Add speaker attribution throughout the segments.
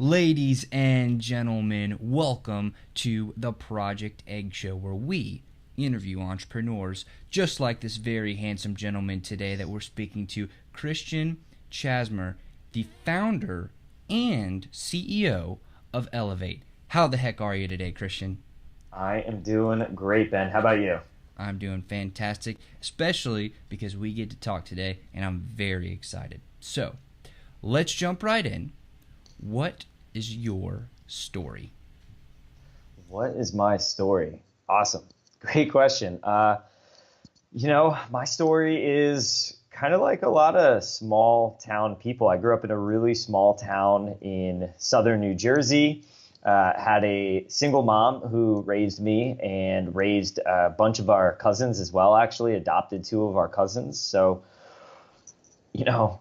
Speaker 1: Ladies and gentlemen, welcome to the Project Egg Show, where we interview entrepreneurs just like this very handsome gentleman today that we're speaking to, Christian Chasmer, the founder and CEO of Elevate. How the heck are you today, Christian?
Speaker 2: I am doing great, Ben. How about you?
Speaker 1: I'm doing fantastic, especially because we get to talk today, and I'm very excited. So, let's jump right in. What is your story?
Speaker 2: What is my story? Awesome. Great question. My story is kind of like a lot of small town people. I grew up in a really small town in southern New Jersey. Had a single mom who raised me and raised a bunch of our cousins as well, actually adopted two of our cousins. So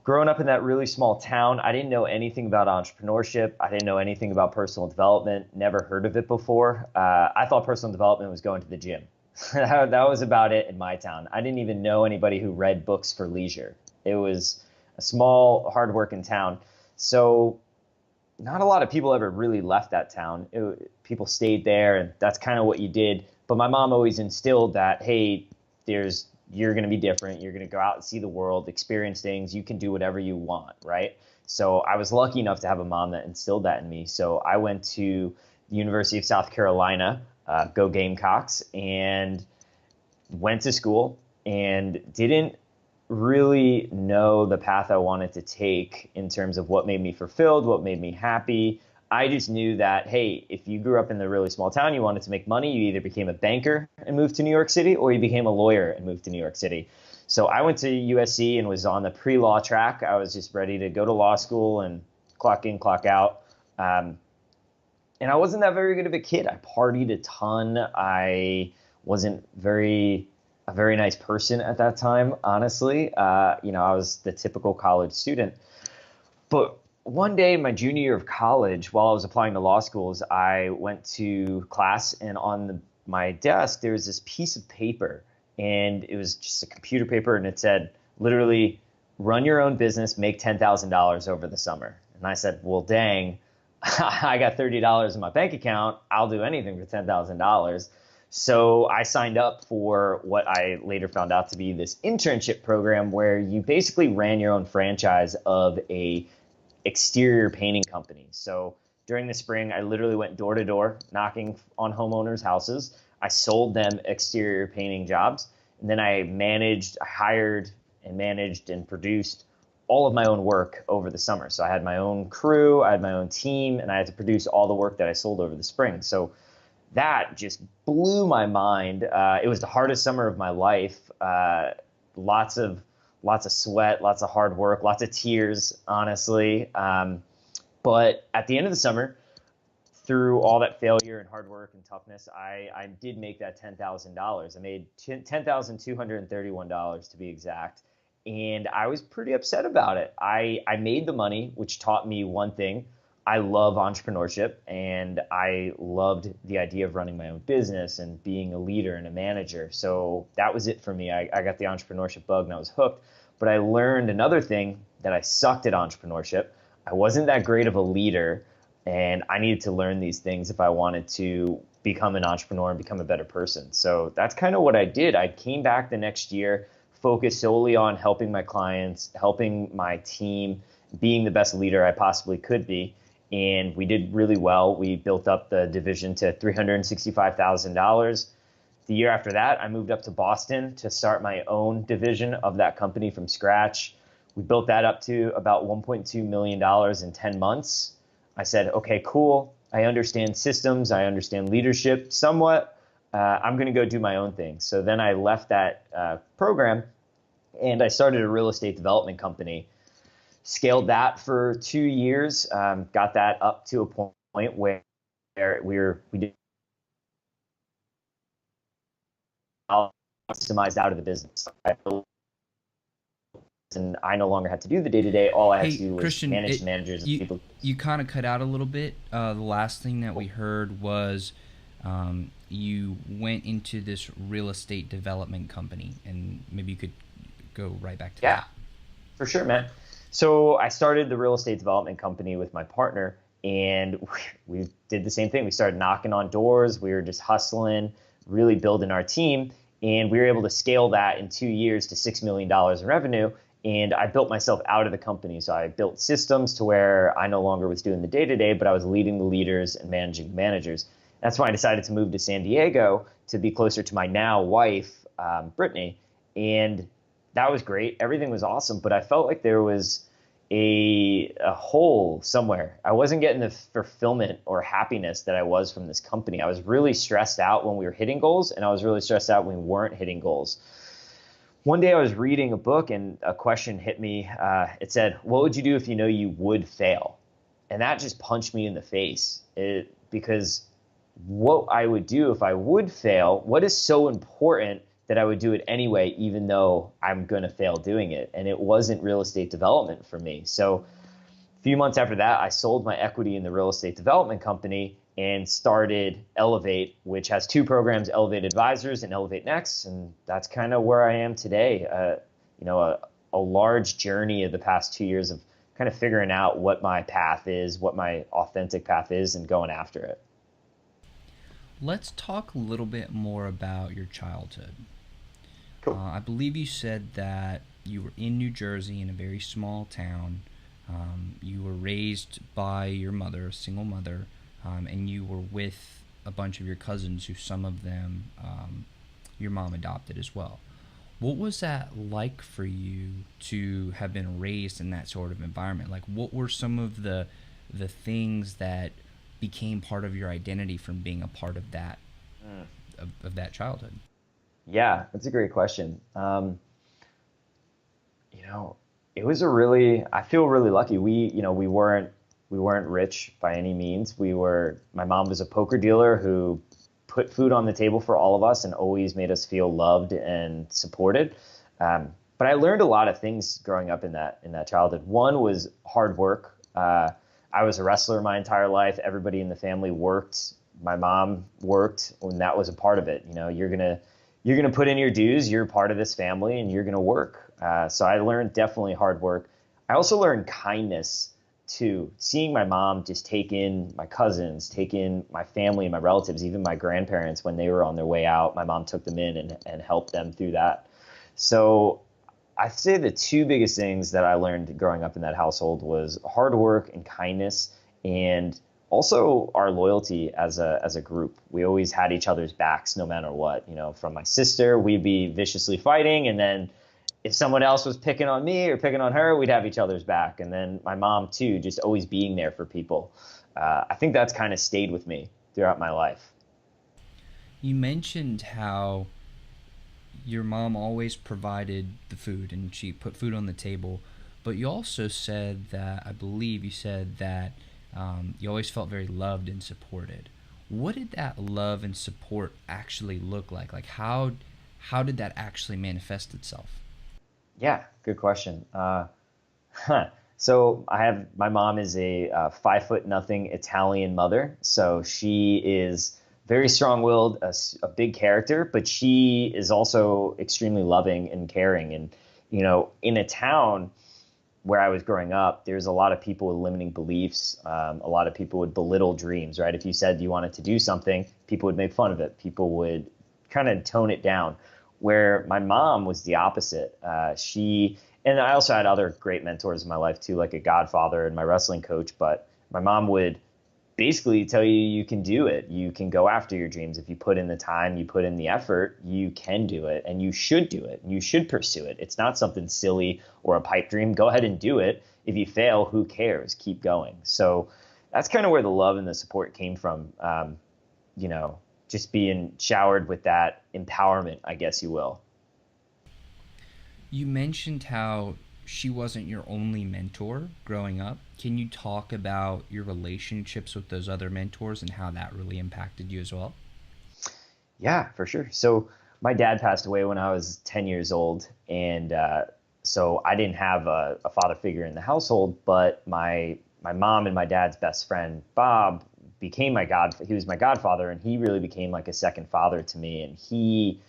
Speaker 2: growing up in that really small town, I didn't know anything about entrepreneurship. I didn't know anything about personal development, never heard of it before. I thought personal development was going to the gym. That was about it in my town. I didn't even know anybody who read books for leisure. It was a small, hardworking town. So not a lot of people ever really left that town. People stayed there, and that's kind of what you did. But my mom always instilled that, hey, you're going to be different. You're going to go out and see the world, experience things. You can do whatever you want, right? So I was lucky enough to have a mom that instilled that in me. So I went to the University of South Carolina, go Gamecocks, and went to school and didn't really know the path I wanted to take in terms of what made me fulfilled, what made me happy. I just knew that, hey, if you grew up in the really small town, you wanted to make money, you either became a banker and moved to New York City, or you became a lawyer and moved to New York City. So I went to USC and was on the pre-law track. I was just ready to go to law school and clock in, clock out. And I wasn't that very good of a kid. I partied a ton. I wasn't a very nice person at that time, honestly. I was the typical college student. But one day in my junior year of college, while I was applying to law schools, I went to class, and on my desk, there was this piece of paper, and it was just a computer paper, and it said, literally, run your own business, make $10,000 over the summer. And I said, well, dang, I got $30 in my bank account. I'll do anything for $10,000. So I signed up for what I later found out to be this internship program where you basically ran your own franchise of a exterior painting company. So during the spring, I literally went door to door, knocking on homeowners' houses. I sold them exterior painting jobs. And then I hired and managed and produced all of my own work over the summer. So I had my own crew, I had my own team, and I had to produce all the work that I sold over the spring. So that just blew my mind. It was the hardest summer of my life. Lots of sweat, lots of hard work, lots of tears, honestly. But at the end of the summer, through all that failure and hard work and toughness, I did make that $10,000. I made $10,231 to be exact. And I was pretty upset about it. I made the money, which taught me one thing. I love entrepreneurship, and I loved the idea of running my own business and being a leader and a manager. So that was it for me. I got the entrepreneurship bug and I was hooked. But I learned another thing, that I sucked at entrepreneurship. I wasn't that great of a leader, and I needed to learn these things if I wanted to become an entrepreneur and become a better person. So that's kind of what I did. I came back the next year, focused solely on helping my clients, helping my team, being the best leader I possibly could be. And we did really well. We built up the division to $365,000. The year after that, I moved up to Boston to start my own division of that company from scratch. We built that up to about $1.2 million in 10 months. I said, okay, cool. I understand systems. I understand leadership somewhat. I'm going to go do my own thing. So then I left that program, and I started a real estate development company. Scaled that for 2 years, got that up to a point where we did systemized out of the business. And I no longer had to do the day-to-day. All I had to
Speaker 1: Hey,
Speaker 2: do was
Speaker 1: Christian,
Speaker 2: manage the managers and people.
Speaker 1: you kind of cut out a little bit. The last thing that we heard was you went into this real estate development company, and maybe you could go right back to
Speaker 2: Yeah,
Speaker 1: that.
Speaker 2: for sure, man. So I started the real estate development company with my partner, And we did the same thing. We started knocking on doors. We were just hustling, really building our team. And we were able to scale that in 2 years to $6 million in revenue. And I built myself out of the company. So I built systems to where I no longer was doing the day-to-day, but I was leading the leaders and managing the managers. That's why I decided to move to San Diego to be closer to my now wife, Brittany. And that was great. Everything was awesome. But I felt like there was a hole somewhere. I wasn't getting the fulfillment or happiness that I was from this company. I was really stressed out when we were hitting goals, and I was really stressed out when we weren't hitting goals. One day I was reading a book and a question hit me. It said, "What would you do if you know you would fail?" And that just punched me in the face because what I would do if I would fail, what is so important that I would do it anyway, even though I'm going to fail doing it. And it wasn't real estate development for me. So a few months after that, I sold my equity in the real estate development company and started Elevate, which has two programs, Elevate Advisors and Elevate Next. And that's kind of where I am today. A large journey of the past 2 years of kind of figuring out what my path is, what my authentic path is, and going after it.
Speaker 1: Let's talk a little bit more about your childhood.
Speaker 2: Cool.
Speaker 1: I believe you said that you were in New Jersey in a very small town. You were raised by your mother, a single mother, and you were with a bunch of your cousins who some of them your mom adopted as well. What was that like for you to have been raised in that sort of environment? Like, what were some of the things that became part of your identity from being a part of that of that childhood?
Speaker 2: Yeah, that's a great question. It was I feel really lucky. We weren't rich by any means. My mom was a poker dealer who put food on the table for all of us and always made us feel loved and supported. But I learned a lot of things growing up in that childhood. One was hard work. I was a wrestler my entire life. Everybody in the family worked. My mom worked, and that was a part of it. You're gonna put in your dues. You're part of this family, and you're gonna work. So I learned definitely hard work. I also learned kindness too. Seeing my mom just take in my cousins, take in my family and my relatives, even my grandparents when they were on their way out. My mom took them in and helped them through that. So I'd say the two biggest things that I learned growing up in that household was hard work and kindness, and also our loyalty as a group. We always had each other's backs no matter what. From my sister, we'd be viciously fighting, and then if someone else was picking on me or picking on her, we'd have each other's back. And then my mom too, just always being there for people. I think that's kind of stayed with me throughout my life.
Speaker 1: You mentioned how your mom always provided the food and she put food on the table, but you also said that, I believe you said that you always felt very loved and supported. What did that love and support actually look like? Like how did that actually manifest itself?
Speaker 2: Yeah, good question. So my mom is a 5'0" Italian mother. So she is very strong-willed, a big character, but she is also extremely loving and caring. And, in a town where I was growing up, there's a lot of people with limiting beliefs. A lot of people would belittle dreams, right? If you said you wanted to do something, people would make fun of it. People would kind of tone it down. Where my mom was the opposite. And I also had other great mentors in my life too, like a godfather and my wrestling coach. But my mom would basically tell you can do it. You can go after your dreams. If you put in the time, you put in the effort, you can do it, and you should do it. You should pursue it. It's not something silly or a pipe dream. Go ahead and do it. If you fail, who cares? Keep going. So that's kind of where the love and the support came from. Just being showered with that empowerment, I guess you will.
Speaker 1: You mentioned how she wasn't your only mentor growing up. Can you talk about your relationships with those other mentors and how that really impacted you as well?
Speaker 2: Yeah, for sure. So my dad passed away when I was 10 years old. And so I didn't have a father figure in the household, but my mom and my dad's best friend, Bob, he was my godfather, and he really became like a second father to me. And he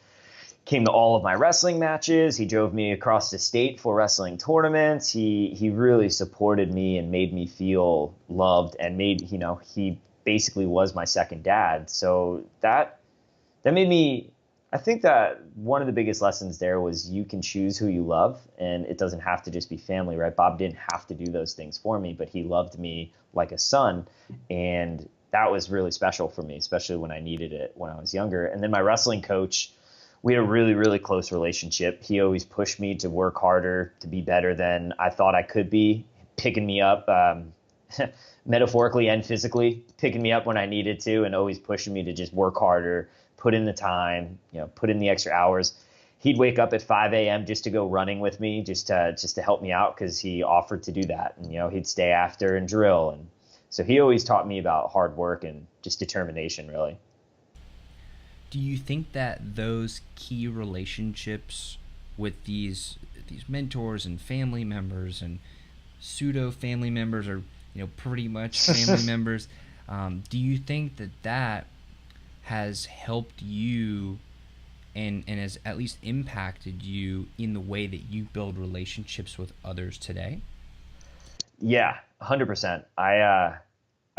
Speaker 2: came to all of my wrestling matches. He drove me across the state for wrestling tournaments. He really supported me and made me feel loved, and he basically was my second dad. So that made me, I think that one of the biggest lessons there was you can choose who you love, and it doesn't have to just be family, right? Bob didn't have to do those things for me, but he loved me like a son. And that was really special for me, especially when I needed it when I was younger. And then my wrestling coach, we had a really, really close relationship. He always pushed me to work harder, to be better than I thought I could be, picking me up, metaphorically and physically, picking me up when I needed to, and always pushing me to just work harder, put in the time, put in the extra hours. He'd wake up at 5 a.m. just to go running with me, just to help me out, because he offered to do that. And, he'd stay after and drill. And so he always taught me about hard work and just determination, really.
Speaker 1: Do you think that those key relationships with these mentors and family members and pseudo family members, or pretty much family members, do you think that has helped you and has at least impacted you in the way that you build relationships with others today?
Speaker 2: Yeah, 100%. I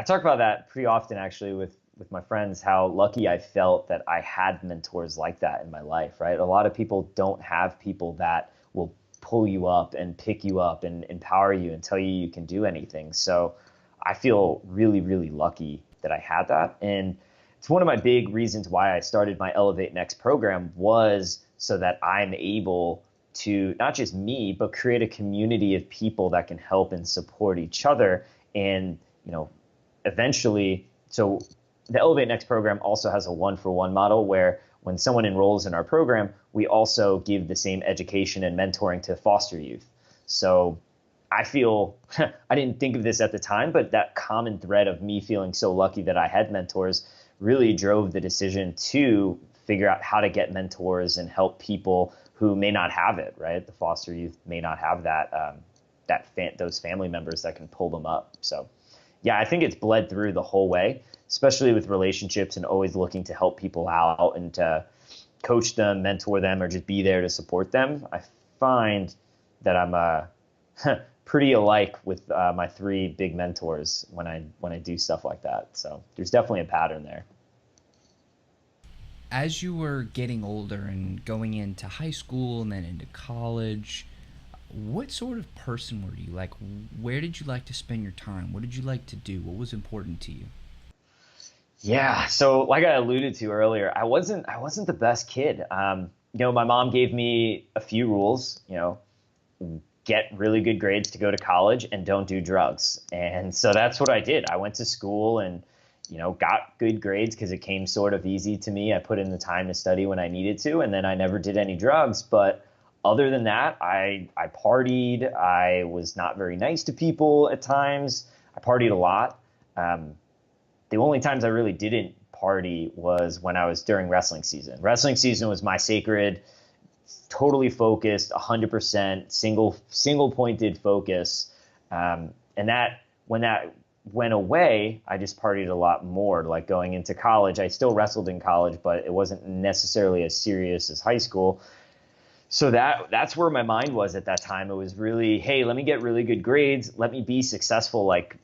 Speaker 2: talk about that pretty often, actually, with my friends, how lucky I felt that I had mentors like that in my life, right? A lot of people don't have people that will pull you up and pick you up and empower you and tell you can do anything. So I feel really, really lucky that I had that. And it's one of my big reasons why I started my Elevate Next program, was so that I'm able to, not just me, but create a community of people that can help and support each other. And, eventually, so the Elevate Next program also has a 1-for-1 model, where when someone enrolls in our program, we also give the same education and mentoring to foster youth. So I feel, I didn't think of this at the time, but that common thread of me feeling so lucky that I had mentors really drove the decision to figure out how to get mentors and help people who may not have it, right? The foster youth may not have that, those family members that can pull them up. So yeah, I think it's bled through the whole way, especially with relationships, and always looking to help people out and to coach them, mentor them, or just be there to support them. I find that I'm pretty alike with my 3 big mentors when I do stuff like that. So there's definitely a pattern there.
Speaker 1: As you were getting older and going into high school and then into college, what sort of person were you? Like, where did you like to spend your time? What did you like to do? What was important to you?
Speaker 2: Yeah, so like I alluded to earlier, I wasn't the best kid. My mom gave me a few rules. Get really good grades to go to college, and don't do drugs. And so that's what I did. I went to school and got good grades because it came sort of easy to me. I put in the time to study when I needed to, and then I never did any drugs. But other than that, I partied. I was not very nice to people at times. I partied a lot. The only times I really didn't party was when I was during wrestling season. Wrestling season was my sacred, totally focused, 100% single pointed focus. And that when that went away, I just partied a lot more. Like going into college, I still wrestled in college, but it wasn't necessarily as serious as high school. So that's where my mind was at that time. It was really, hey, let me get really good grades. Let me be successful, like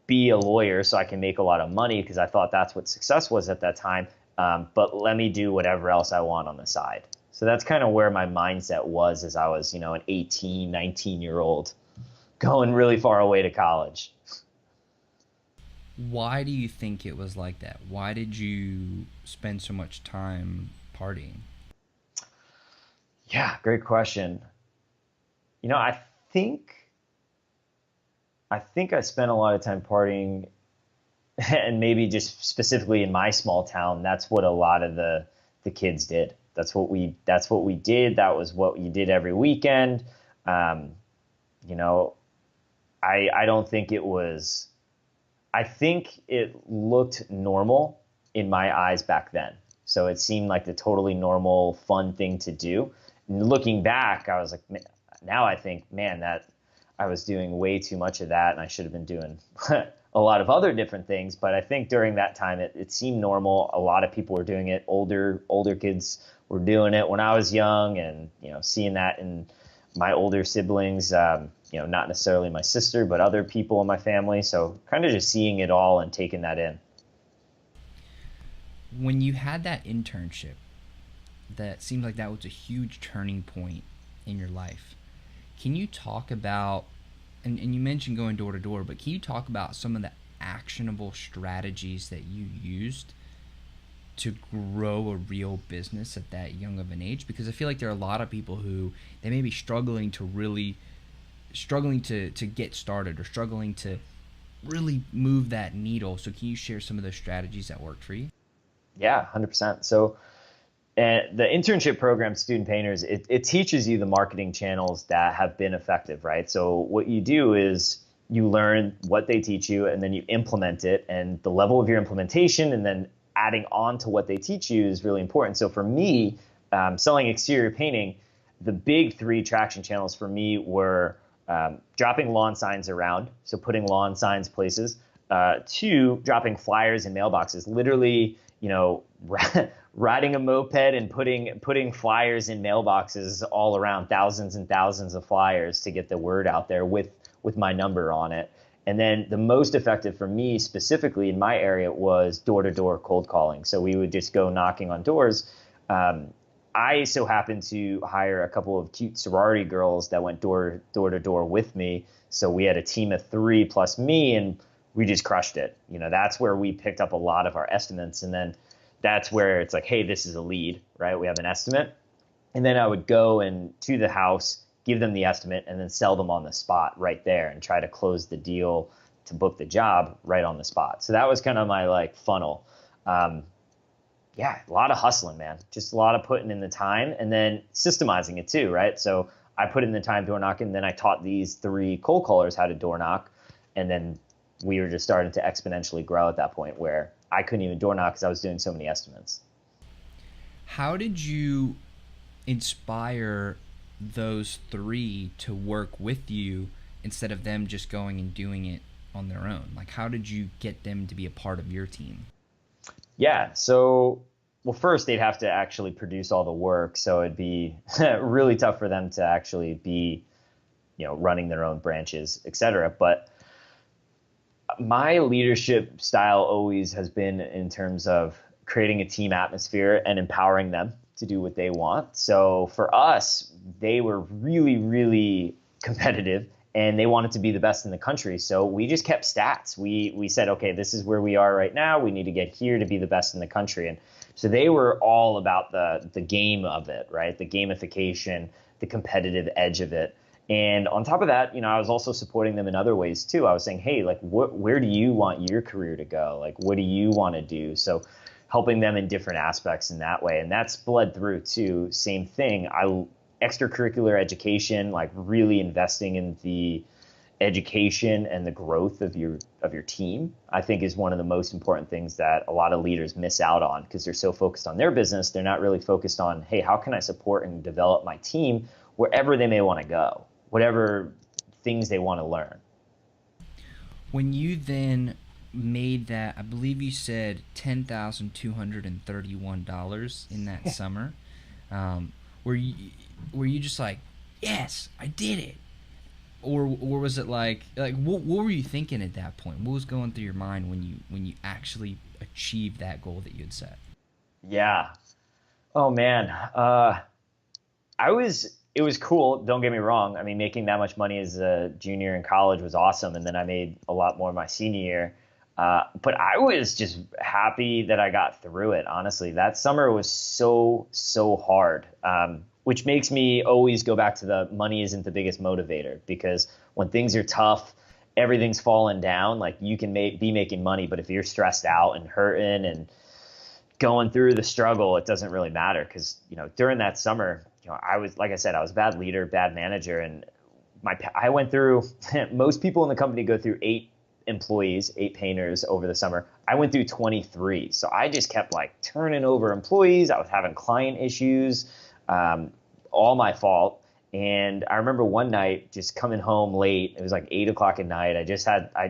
Speaker 2: be a lawyer so I can make a lot of money, because I thought that's what success was at that time. But let me do whatever else I want on the side. So that's kind of where my mindset was as I was, an 18, 19-year-old going really far away to college.
Speaker 1: Why do you think it was like that? Why did you spend so much time partying?
Speaker 2: Yeah, great question. I think I spent a lot of time partying, and maybe just specifically in my small town, that's what a lot of the kids did. That's what we did. That was what you did every weekend. I don't think it was. I think it looked normal in my eyes back then. So it seemed like the totally normal, fun thing to do. And looking back, I was like, now I think, man, that I was doing way too much of that, and I should have been doing a lot of other different things. But I think during that time, it seemed normal. A lot of people were doing it. Older kids were doing it when I was young, and seeing that in my older siblings, not necessarily my sister, but other people in my family. So kind of just seeing it all and taking that in.
Speaker 1: When you had that internship, that seemed like that was a huge turning point in your life. Can you talk about, and you mentioned going door to door, but can you talk about some of the actionable strategies that you used to grow a real business at that young of an age? Because I feel like there are a lot of people who they may be struggling to get started, or struggling to really move that needle. So can you share some of those strategies that worked for you?
Speaker 2: Yeah, 100%. So the internship program, Student Painters, it teaches you the marketing channels that have been effective, right? So what you do is you learn what they teach you, and then you implement it, and the level of your implementation and then adding on to what they teach you is really important. So for me, selling exterior painting, the big three traction channels for me were dropping lawn signs around, so putting lawn signs places. Two, dropping flyers in mailboxes, literally, riding a moped and putting flyers in mailboxes all around, thousands and thousands of flyers to get the word out there with my number on it. And then the most effective for me specifically in my area was door-to-door cold calling. So we would just go knocking on doors. I so happened to hire a couple of cute sorority girls that went door to door with me. So we had a team of 3 plus me, and we just crushed it. That's where we picked up a lot of our estimates. And then that's where it's like, hey, this is a lead, right? We have an estimate. And then I would go and to the house, give them the estimate, and then sell them on the spot right there and try to close the deal to book the job right on the spot. So that was kind of my funnel. Yeah, a lot of hustling, man. Just a lot of putting in the time and then systemizing it too, right? So I put in the time door knocking, and then I taught these 3 cold callers how to door knock. And then we were just starting to exponentially grow at that point where I couldn't even door knock because I was doing so many estimates.
Speaker 1: How did you inspire those 3 to work with you instead of them just going and doing it on their own? Like, how did you get them to be a part of your team?
Speaker 2: Yeah. So, well, first they'd have to actually produce all the work. So it'd be really tough for them to actually be, running their own branches, et cetera. But my leadership style always has been in terms of creating a team atmosphere and empowering them to do what they want. So for us, they were really, really competitive, and they wanted to be the best in the country. So we just kept stats. We said, okay, this is where we are right now. We need to get here to be the best in the country. And so they were all about the game of it, right? The gamification, the competitive edge of it. And on top of that, I was also supporting them in other ways too. I was saying, hey, where do you want your career to go? What do you want to do? So helping them in different aspects in that way. And that's bled through too. Same thing. Extracurricular education, really investing in the education and the growth of your team, I think is one of the most important things that a lot of leaders miss out on because they're so focused on their business. They're not really focused on, hey, how can I support and develop my team wherever they may want to go, whatever things they want to learn.
Speaker 1: When you then made that, I believe you said $10,231 in that summer, were you just like, yes, I did it? Or was it like what were you thinking at that point? What was going through your mind when you actually achieved that goal that you had set?
Speaker 2: Yeah. Oh man. It was cool. Don't get me wrong. I mean, making that much money as a junior in college was awesome. And then I made a lot more my senior year. But I was just happy that I got through it. Honestly, that summer was so hard. Which makes me always go back to the money isn't the biggest motivator, because when things are tough, everything's falling down. You can be making money, but if you're stressed out and hurting and going through the struggle, it doesn't really matter. Because during that summer, I was, like I said, I was a bad leader, bad manager, and I went through. Most people in the company go through 8 employees, 8 painters over the summer. I went through 23, so I just kept turning over employees. I was having client issues. All my fault. And I remember one night just coming home late. It was 8:00 at night. I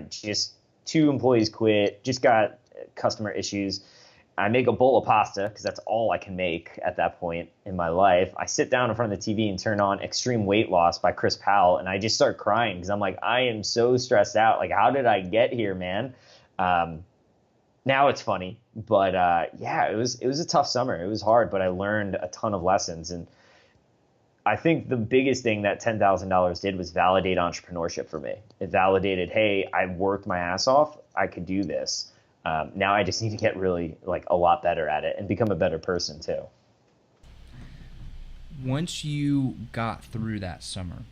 Speaker 2: just 2 employees quit, just got customer issues. I make a bowl of pasta because that's all I can make at that point in my life. I sit down in front of the TV and turn on Extreme Weight Loss by Chris Powell, and I just start crying because I'm like, I am so stressed out. Like, how did I get here, man? Now it's funny, but yeah, it was a tough summer. It was hard, but I learned a ton of lessons. And I think the biggest thing that $10,000 did was validate entrepreneurship for me. It validated, hey, I worked my ass off. I could do this. Now I just need to get really like a lot better at it and become a better person too.
Speaker 1: Once you got through that summer,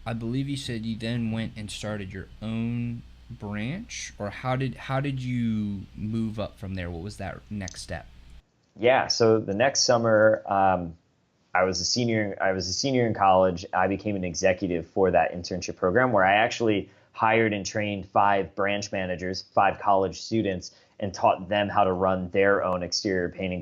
Speaker 1: I believe you said you then went and started your own branch, or how did you move up from there? What was that next step?
Speaker 2: Yeah. So the next summer, I was a senior. I was a senior in college. I became an executive for that internship program where I actually hired and trained 5 branch managers, 5 college students, and taught them how to run their own exterior painting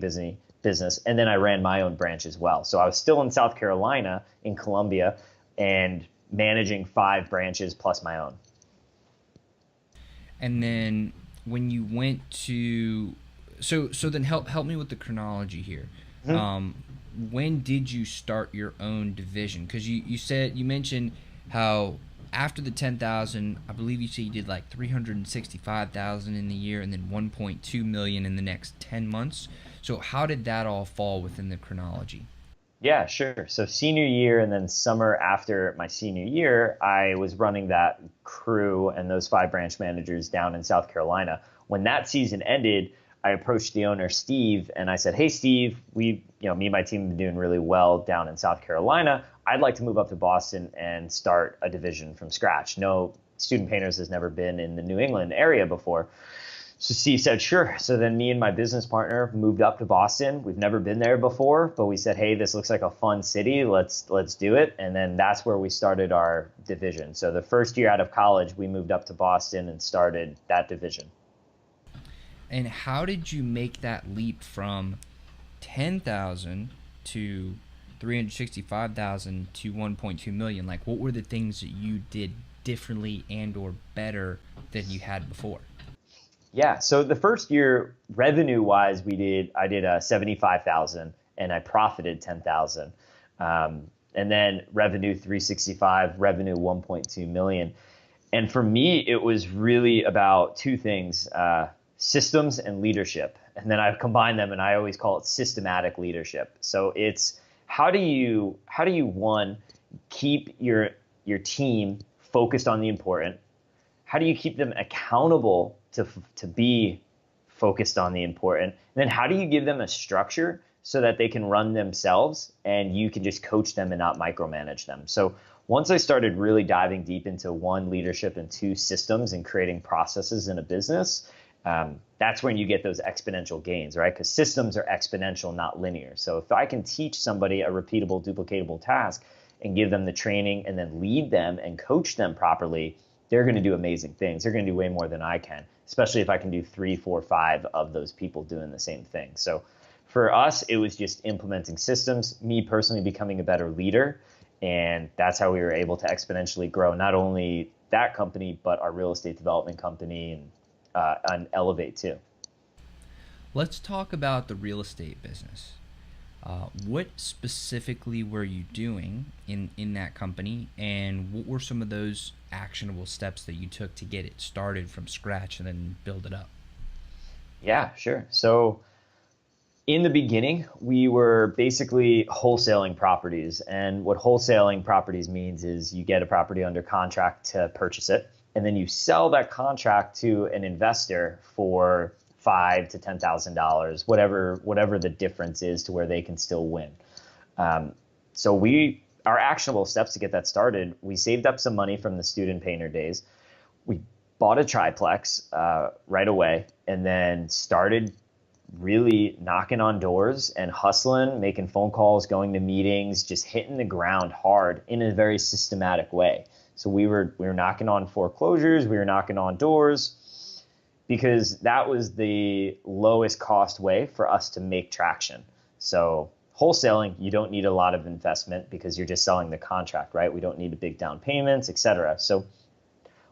Speaker 2: business. And then I ran my own branch as well. So I was still in South Carolina, in Columbia, and managing 5 branches plus my own.
Speaker 1: And then when you went to, so then help me with the chronology here.
Speaker 2: Mm-hmm.
Speaker 1: When did you start your own division? Because you mentioned how after the 10,000, I believe you said you did like 365,000 in the year, and then 1.2 million in the next 10 months. So how did that all fall within the chronology?
Speaker 2: Yeah, sure. So senior year and then summer after my senior year, I was running that crew and those 5 branch managers down in South Carolina. When that season ended, I approached the owner, Steve, and I said, hey, Steve, me and my team have been doing really well down in South Carolina. I'd like to move up to Boston and start a division from scratch. No, Student Painters has never been in the New England area before. So Steve said, sure. So then me and my business partner moved up to Boston. We've never been there before, but we said, hey, this looks like a fun city. Let's do it. And then that's where we started our division. So the first year out of college, we moved up to Boston and started that division.
Speaker 1: And how did you make that leap from 10,000 to 365,000 to 1.2 million? Like, what were the things that you did differently and or better than you had before?
Speaker 2: Yeah. So the first year, revenue wise, I did 75,000 and I profited 10,000. And then revenue 365, revenue 1.2 million. And for me, it was really about 2 things, systems and leadership. And then I've combined them and I always call it systematic leadership. So it's how do you one, keep your team focused on the important? How do you keep them accountable to be focused on the important? And then how do you give them a structure so that they can run themselves and you can just coach them and not micromanage them? So once I started really diving deep into 1, leadership, and 2, systems and creating processes in a business, that's when you get those exponential gains, right? Because systems are exponential, not linear. So if I can teach somebody a repeatable, duplicatable task and give them the training and then lead them and coach them properly, they're going to do amazing things. They're going to do way more than I can, especially if I can do 3, 4, 5 of those people doing the same thing. So for us, it was just implementing systems, me personally becoming a better leader. And that's how we were able to exponentially grow not only that company, but our real estate development company and Elevate too.
Speaker 1: Let's talk about the real estate business. What specifically were you doing in that company, and what were some of those actionable steps that you took to get it started from scratch and then build it up?
Speaker 2: Yeah, sure. So in the beginning, we were basically wholesaling properties. And what wholesaling properties means is you get a property under contract to purchase it, and then you sell that contract to an investor for $5,000 to $10,000, whatever the difference is to where they can still win. So our actionable steps to get that started, we saved up some money from the student painter days. We bought a triplex right away, and then started really knocking on doors and hustling, making phone calls, going to meetings, just hitting the ground hard in a very systematic way. So we were knocking on foreclosures, we were knocking on doors, because that was the lowest cost way for us to make traction. So wholesaling, you don't need a lot of investment because you're just selling the contract, right? We don't need a big down payments, etc. So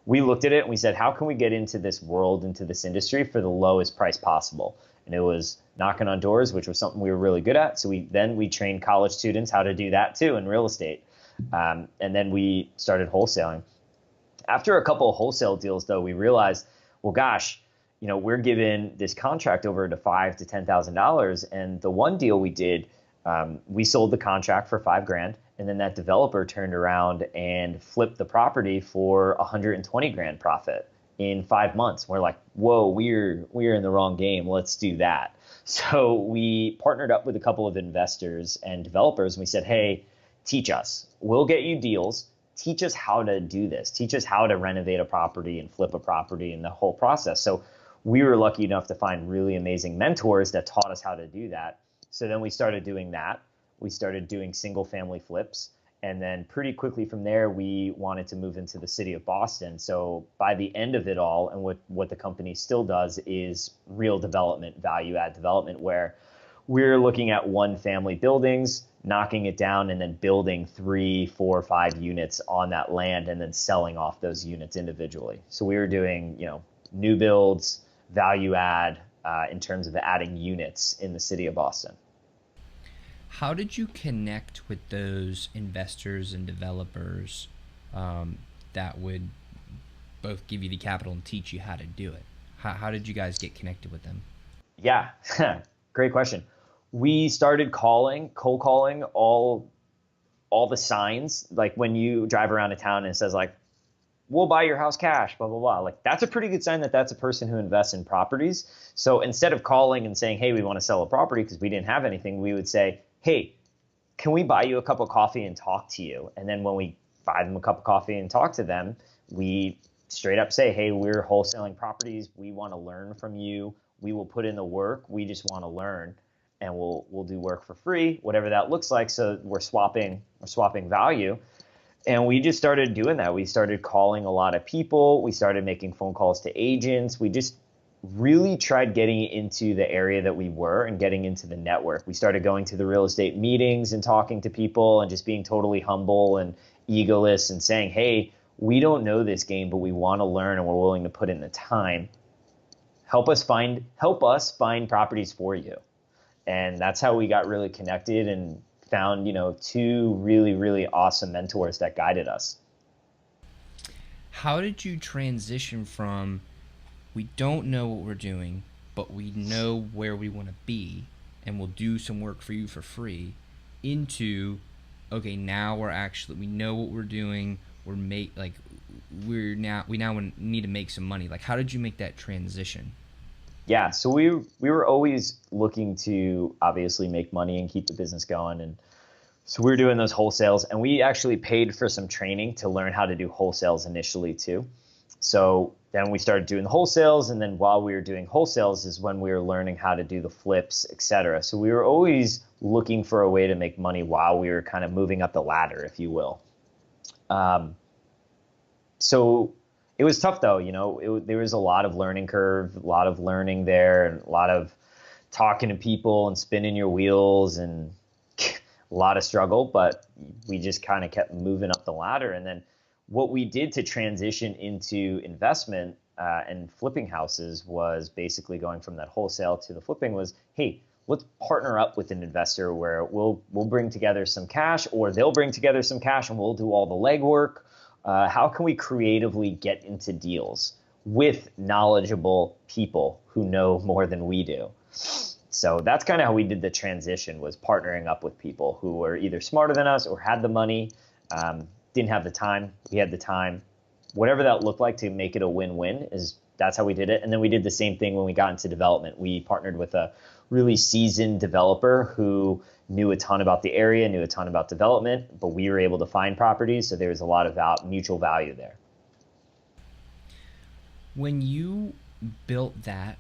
Speaker 2: we looked at it and we said, how can we get into this world, into this industry for the lowest price possible? And it was knocking on doors, which was something we were really good at. So we trained college students how to do that too in real estate. And then we started wholesaling. After a couple of wholesale deals, though, we realized, well, gosh, we're given this contract over to $5,000 to $10,000. And the one deal we did, we sold the contract for $5,000. And then that developer turned around and flipped the property for $120,000 profit in 5 months. We're like, whoa, we're in the wrong game. Let's do that. So we partnered up with a couple of investors and developers. And we said, hey, teach us. We'll get you deals. Teach us how to do this. Teach us how to renovate a property and flip a property and the whole process. So we were lucky enough to find really amazing mentors that taught us how to do that. So then we started doing that. We started doing single family flips. And then pretty quickly from there, we wanted to move into the city of Boston. So by the end of it all, and what the company still does is real development, value add development, where we're looking at one family buildings, knocking it down, and then building 3, 4, 5 units on that land and then selling off those units individually. So we were doing, new builds, value add in terms of adding units in the city of Boston.
Speaker 1: How did you connect with those investors and developers that would both give you the capital and teach you how to do it? How did you guys get connected with them?
Speaker 2: Yeah, great question. We started cold calling all the signs. Like when you drive around a town and it says like, we'll buy your house cash, blah, blah, blah. Like that's a pretty good sign that that's a person who invests in properties. So instead of calling and saying, hey, we want to sell a property because we didn't have anything, we would say, hey, can we buy you a cup of coffee and talk to you? And then when we buy them a cup of coffee and talk to them, we straight up say, hey, we're wholesaling properties. We want to learn from you. We will put in the work. We just want to learn. And we'll do work for free, whatever that looks like. So we're swapping value. And we just started doing that. We started calling a lot of people. We started making phone calls to agents. We just really tried getting into the area that we were and getting into the network. We started going to the real estate meetings and talking to people and just being totally humble and egoless and saying, hey, we don't know this game, but we want to learn and we're willing to put in the time. Help us find properties for you. And that's how we got really connected and found, 2 really, really awesome mentors that guided us.
Speaker 1: How did you transition from, we don't know what we're doing, but we know where we want to be and we'll do some work for you for free, into, okay, now we know what we're doing, we now need to make some money. Like, how did you make that transition?
Speaker 2: Yeah, so we were always looking to obviously make money and keep the business going. And so we were doing those wholesales, and we actually paid for some training to learn how to do wholesales initially too. So then we started doing the wholesales, and then while we were doing wholesales is when we were learning how to do the flips, etc. So we were always looking for a way to make money while we were kind of moving up the ladder, if you will. So it was tough though, there was a lot of learning curve, a lot of learning there, and a lot of talking to people and spinning your wheels and a lot of struggle, but we just kind of kept moving up the ladder. And then what we did to transition into investment and flipping houses was basically going from that wholesale to the flipping was, hey, let's partner up with an investor where we'll bring together some cash, or they'll bring together some cash and we'll do all the legwork. How can we creatively get into deals with knowledgeable people who know more than we do? So that's kind of how we did the transition, was partnering up with people who were either smarter than us or had the money, didn't have the time. We had the time. Whatever that looked like to make it a win-win, that's how we did it. And then we did the same thing when we got into development. We partnered with a really seasoned developer who knew a ton about the area, knew a ton about development, but we were able to find properties, so there was a lot of mutual value there.
Speaker 1: When you built that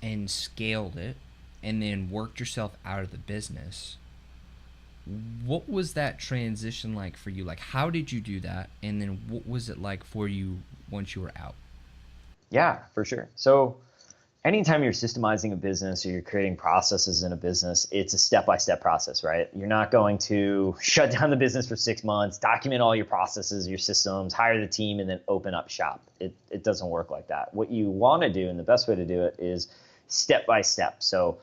Speaker 1: and scaled it and then worked yourself out of the business, what was that transition like for you? Like, how did you do that? And then what was it like for you once you were out?
Speaker 2: Yeah, for sure. So anytime you're systemizing a business or you're creating processes in a business, it's a step-by-step process, right? You're not going to shut down the business for 6 months, document all your processes, your systems, hire the team, and then open up shop. It doesn't work like that. What you want to do, and the best way to do it, is step by step. So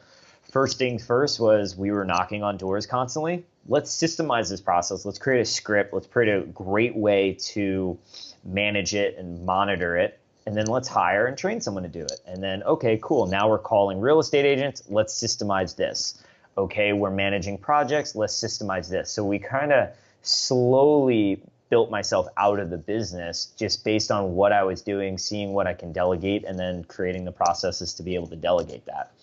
Speaker 2: first things first was we were knocking on doors constantly. Let's systemize this process. Let's create a script. Let's create a great way to manage it and monitor it. And then let's hire and train someone to do it. And then, okay, cool. Now we're calling real estate agents. Let's systemize this. Okay, we're managing projects. Let's systemize this. So we kind of slowly built myself out of the business just based on what I was doing, seeing what I can delegate, and then creating the processes to be able to delegate that.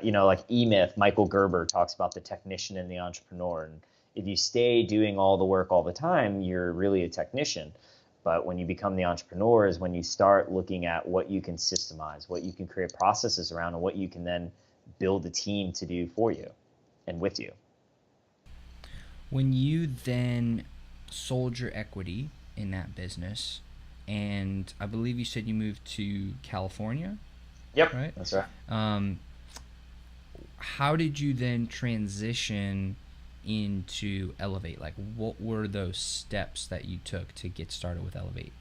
Speaker 2: Like E-Myth, Michael Gerber talks about the technician and the entrepreneur. And if you stay doing all the work all the time, you're really a technician. But when you become the entrepreneur is when you start looking at what you can systemize, what you can create processes around, and what you can then build a team to do for you and with you.
Speaker 1: When you then sold your equity in that business, and I believe you said you moved to California?
Speaker 2: Yep,
Speaker 1: right?
Speaker 2: That's right.
Speaker 1: How did you then transition into Elevate? Like, what were those steps that you took to get started with Elevate?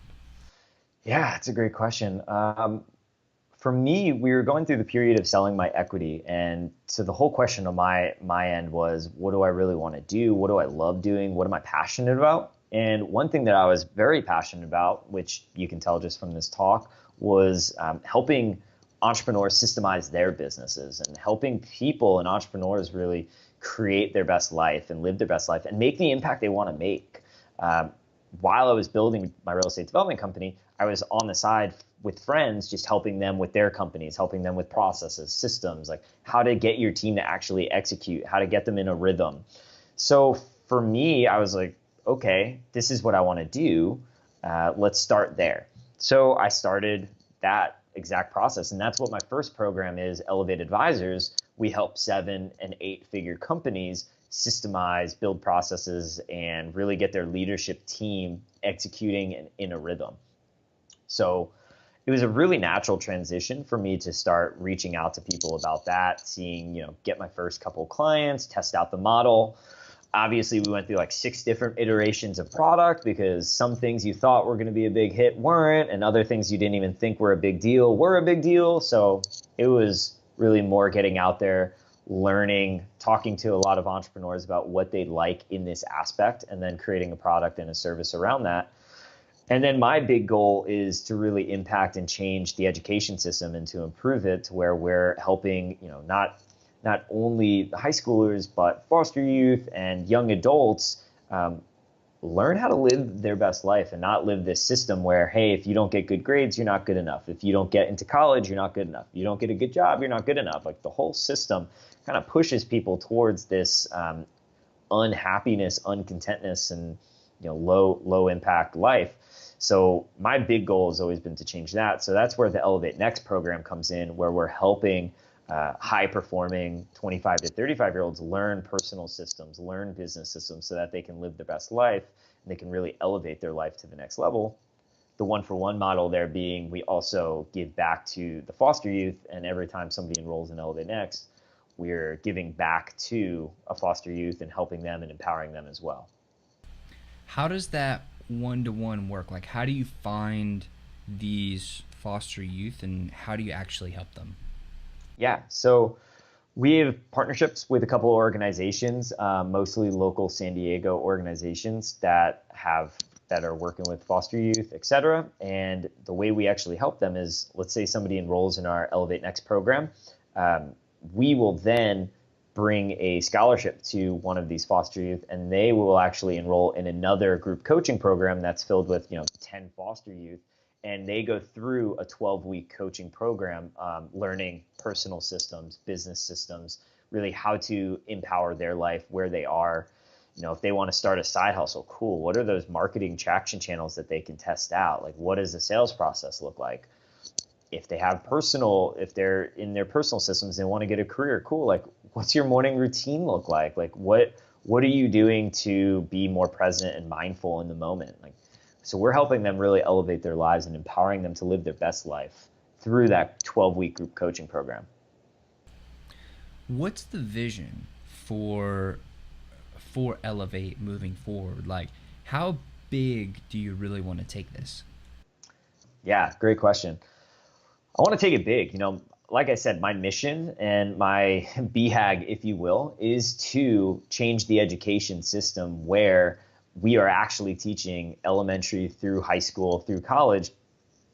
Speaker 2: Yeah, it's a great question. For me, we were going through the period of selling my equity. And so the whole question on my end was, what do I really want to do? What do I love doing? What am I passionate about? And one thing that I was very passionate about, which you can tell just from this talk, was helping entrepreneurs systemize their businesses and helping people and entrepreneurs really create their best life and live their best life and make the impact they want to make. While I was building my real estate development company, I was on the side with friends, just helping them with their companies, helping them with processes, systems, like how to get your team to actually execute, how to get them in a rhythm. So for me, I was like, okay, this is what I want to do. Let's start there. So I started that exact process. And that's what my first program is, Elevate Advisors. We help 7- and 8-figure companies systemize, build processes, and really get their leadership team executing and in a rhythm. So it was a really natural transition for me to start reaching out to people about that, seeing, get my first couple clients, test out the model. Obviously, we went through like 6 different iterations of product because some things you thought were going to be a big hit weren't, and other things you didn't even think were a big deal were a big deal. So it was really more getting out there, learning, talking to a lot of entrepreneurs about what they like in this aspect, and then creating a product and a service around that. And then my big goal is to really impact and change the education system and to improve it to where we're helping, not only high schoolers, but foster youth and young adults learn how to live their best life and not live this system where, hey, if you don't get good grades, you're not good enough. If you don't get into college, you're not good enough. If you don't get a good job, you're not good enough. Like the whole system kind of pushes people towards this unhappiness, uncontentness, and low impact life. So my big goal has always been to change that. So that's where the Elevate Next program comes in, where we're helping high-performing 25 to 35-year-olds learn personal systems, learn business systems so that they can live their best life and they can really elevate their life to the next level. The one-for-one model there being we also give back to the foster youth, and every time somebody enrolls in Elevate Next, we're giving back to a foster youth and helping them and empowering them as well.
Speaker 1: How does that one-to-one work? Like, how do you find these foster youth and how do you actually help them?
Speaker 2: Yeah, so we have partnerships with a couple of organizations, mostly local San Diego organizations that are working with foster youth, et cetera. And the way we actually help them is, let's say somebody enrolls in our Elevate Next program. We will then bring a scholarship to one of these foster youth, and they will actually enroll in another group coaching program that's filled with 10 foster youth. And they go through a 12-week coaching program, learning personal systems, business systems, really how to empower their life where they are. If they want to start a side hustle, cool. What are those marketing traction channels that they can test out? Like, what does the sales process look like? If they're in their personal systems, they want to get a career, cool. Like, what's your morning routine look like? Like, what are you doing to be more present and mindful in the moment? So we're helping them really elevate their lives and empowering them to live their best life through that 12-week group coaching program.
Speaker 1: What's the vision for Elevate moving forward? Like, how big do you really want to take this?
Speaker 2: Yeah, great question. I want to take it big. Like I said, my mission and my BHAG, if you will, is to change the education system where we are actually teaching elementary through high school, through college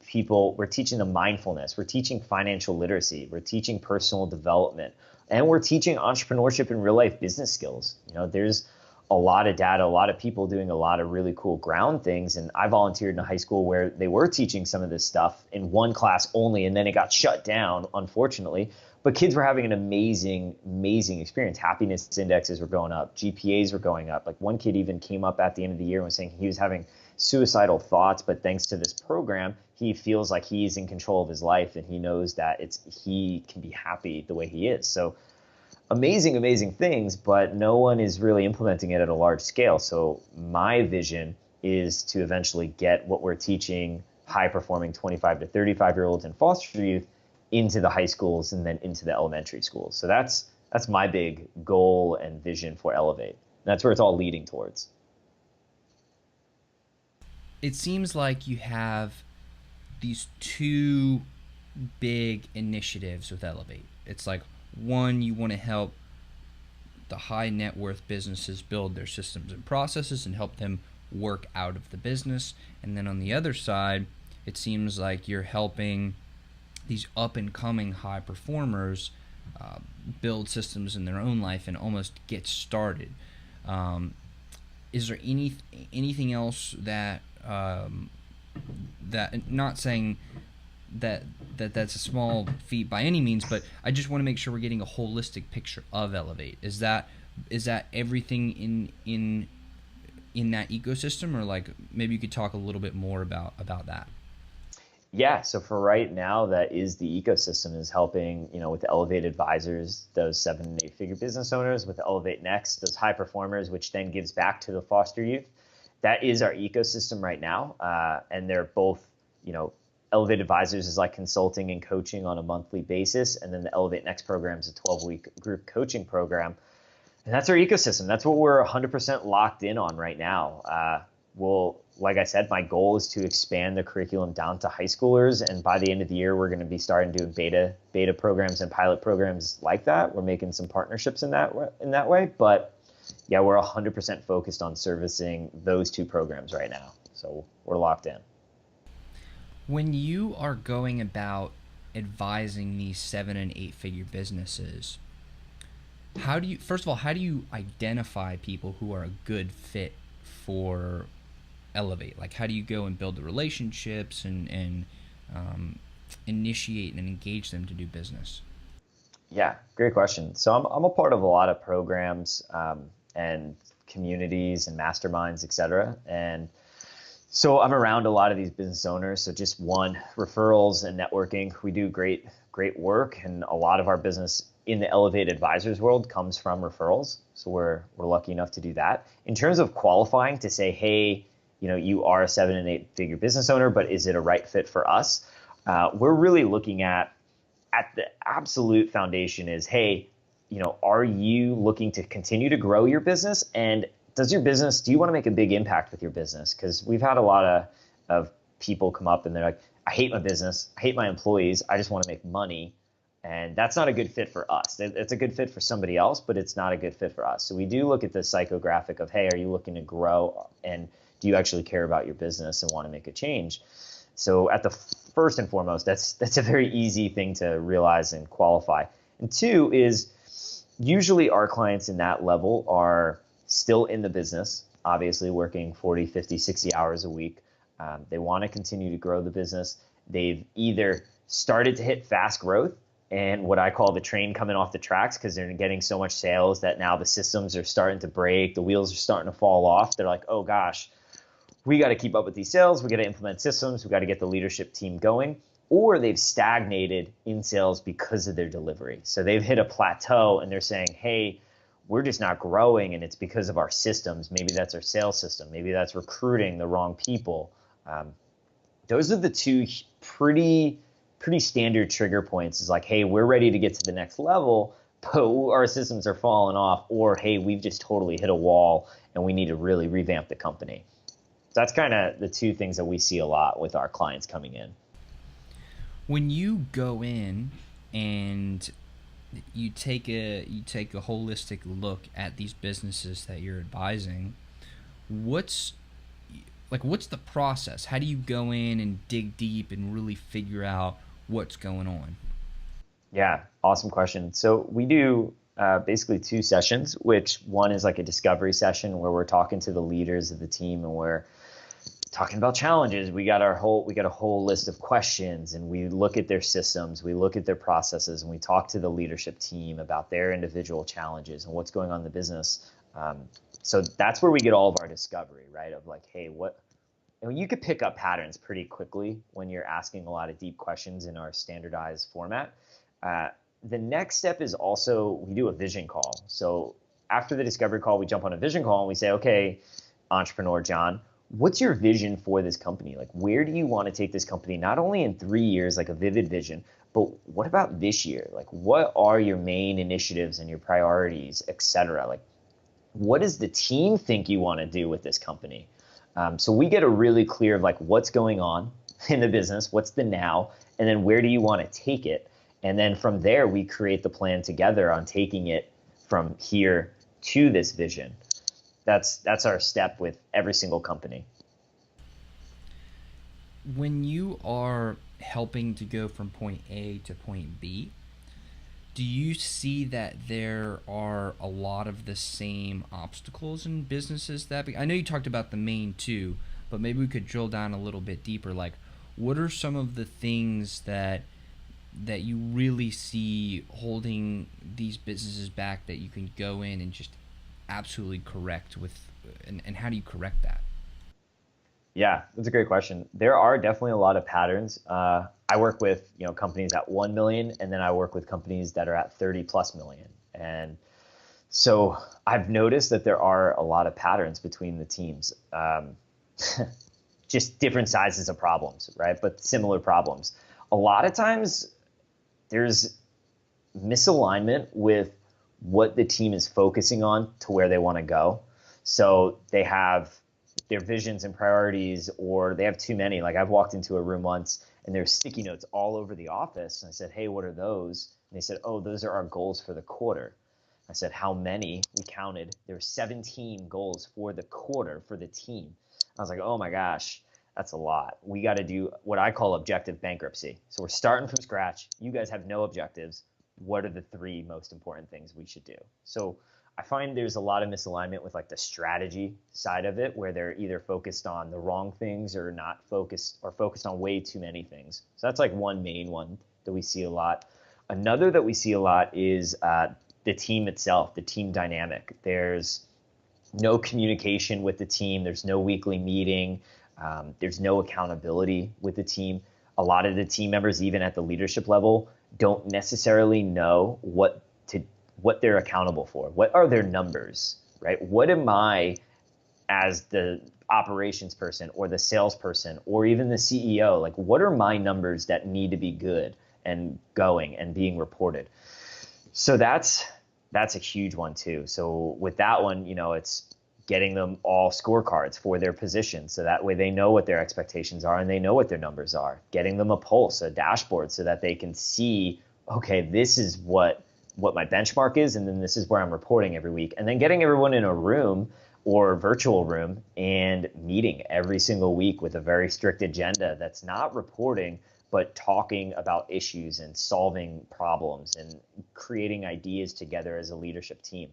Speaker 2: people. We're teaching them mindfulness. We're teaching financial literacy. We're teaching personal development. And we're teaching entrepreneurship and real life business skills. There's a lot of data, a lot of people doing a lot of really cool ground things. And I volunteered in a high school where they were teaching some of this stuff in one class only, and then it got shut down, unfortunately. But kids were having an amazing, amazing experience. Happiness indexes were going up. GPAs were going up. Like one kid even came up at the end of the year and was saying he was having suicidal thoughts, but thanks to this program, he feels like he's in control of his life and he knows that he can be happy the way he is. So amazing, amazing things, but no one is really implementing it at a large scale. So my vision is to eventually get what we're teaching high-performing 25 to 35-year-olds and foster youth into the high schools and then into the elementary schools. So that's my big goal and vision for Elevate. That's where it's all leading towards.
Speaker 1: It seems like you have these two big initiatives with Elevate. It's like, one, you want to help the high net worth businesses build their systems and processes and help them work out of the business. And then on the other side, it seems like you're helping these up and coming high performers build systems in their own life and almost get started. Is there anything else that not saying that's a small feat by any means, but I just want to make sure we're getting a holistic picture of Elevate. Is that everything in that ecosystem, or like maybe you could talk a little bit more about that?
Speaker 2: Yeah, so for right now, that is the ecosystem, is helping, with Elevate Advisors, those 7 and 8 figure business owners, with Elevate Next, those high performers, which then gives back to the foster youth. That is our ecosystem right now. And they're both, Elevate Advisors is like consulting and coaching on a monthly basis. And then the Elevate Next program is a 12-week group coaching program. And that's our ecosystem. That's what we're 100% locked in on right now. Like I said, my goal is to expand the curriculum down to high schoolers. And by the end of the year, we're going to be starting doing beta programs and pilot programs like that. We're making some partnerships in that way. But yeah, we're 100% focused on servicing those two programs right now. So we're locked in.
Speaker 1: When you are going about advising these 7 and 8 figure businesses, how do you identify people who are a good fit for Elevate? Like, how do you go and build the relationships and initiate and engage them to do business?
Speaker 2: Yeah, great question. So I'm a part of a lot of programs and communities and masterminds, et cetera. And so I'm around a lot of these business owners. So just one, referrals and networking. We do great work, and a lot of our business in the Elevate Advisors world comes from referrals. So we're lucky enough to do that. In terms of qualifying to say, hey, you are a 7 and 8 figure business owner, but is it a right fit for us? We're really looking at the absolute foundation is, hey, are you looking to continue to grow your business? And do you want to make a big impact with your business? Because we've had a lot of people come up and they're like, I hate my business. I hate my employees. I just want to make money. And that's not a good fit for us. It's a good fit for somebody else, but it's not a good fit for us. So we do look at the psychographic of, hey, are you looking to grow? And do you actually care about your business and want to make a change? So at the first and foremost, that's a very easy thing to realize and qualify. And two is usually our clients in that level are still in the business, obviously working 40, 50, 60 hours a week. They want to continue to grow the business. They've either started to hit fast growth and what I call the train coming off the tracks, because they're getting so much sales that now the systems are starting to break. The wheels are starting to fall off. They're like, oh gosh, we got to keep up with these sales. We got to implement systems. We got to get the leadership team going. Or they've stagnated in sales because of their delivery. So they've hit a plateau and they're saying, hey, we're just not growing, and it's because of our systems. Maybe that's our sales system. Maybe that's recruiting the wrong people. Those are the two pretty pretty standard trigger points is like, hey, we're ready to get to the next level, but our systems are falling off, or hey, we've just totally hit a wall and we need to really revamp the company. So that's kind of the two things that we see a lot with our clients coming in.
Speaker 1: When you go in and you take a holistic look at these businesses that you're advising, what's the process? How do you go in and dig deep and really figure out what's going on?
Speaker 2: Yeah, awesome question. So we do basically two sessions, which one is like a discovery session where we're talking to the leaders of the team and we're talking about challenges. We got a whole list of questions, and we look at their systems, we look at their processes, and we talk to the leadership team about their individual challenges and what's going on in the business. So that's where we get all of our discovery, right? Of like, hey, and you could pick up patterns pretty quickly when you're asking a lot of deep questions in our standardized format. The next step is also we do a vision call. So after the discovery call, we jump on a vision call and we say, okay, entrepreneur John, what's your vision for this company? Like, where do you want to take this company? Not only in 3 years, like a vivid vision, but what about this year? Like, what are your main initiatives and your priorities, et cetera? Like, what does the team think you want to do with this company? So we get a really clear of like what's going on in the business, what's the now, and then where do you want to take it? And then from there, we create the plan together on taking it from here to this vision. That's our step with every single company.
Speaker 1: When you are helping to go from point A to point B, do you see that there are a lot of the same obstacles in businesses I know you talked about the main two, but maybe we could drill down a little bit deeper. Like, what are some of the things that you really see holding these businesses back that you can go in and just absolutely correct with, and how do you correct that?
Speaker 2: Yeah, that's a great question. There are definitely a lot of patterns. I work with companies at 1 million, and then I work with companies that are at 30 plus million. And so I've noticed that there are a lot of patterns between the teams. Just different sizes of problems, right? But similar problems. A lot of times there's misalignment with what the team is focusing on to where they want to go. So they have their visions and priorities, or they have too many. Like, I've walked into a room once and there's sticky notes all over the office. And I said, hey, what are those? And they said, oh, those are our goals for the quarter. I said, how many? We counted. There were 17 goals for the quarter for the team. I was like, oh my gosh, that's a lot. We got to do what I call objective bankruptcy. So we're starting from scratch. You guys have no objectives. What are the 3 most important things we should do? So I find there's a lot of misalignment with like the strategy side of it, where they're either focused on the wrong things or not focused, or focused on way too many things. So that's like one main one that we see a lot. Another that we see a lot is the team itself, the team dynamic. There's no communication with the team. There's no weekly meeting. There's no accountability with the team. A lot of the team members, even at the leadership level, don't necessarily know what they're accountable for. What are their numbers, right? What am I, as the operations person or the salesperson or even the CEO, like, what are my numbers that need to be good and going and being reported? So that's a huge one too. So with that one, it's getting them all scorecards for their position, so that way they know what their expectations are and they know what their numbers are. Getting them a pulse, a dashboard, so that they can see, okay, this is what my benchmark is, and then this is where I'm reporting every week. And then getting everyone in a room or virtual room and meeting every single week with a very strict agenda that's not reporting, but talking about issues and solving problems and creating ideas together as a leadership team.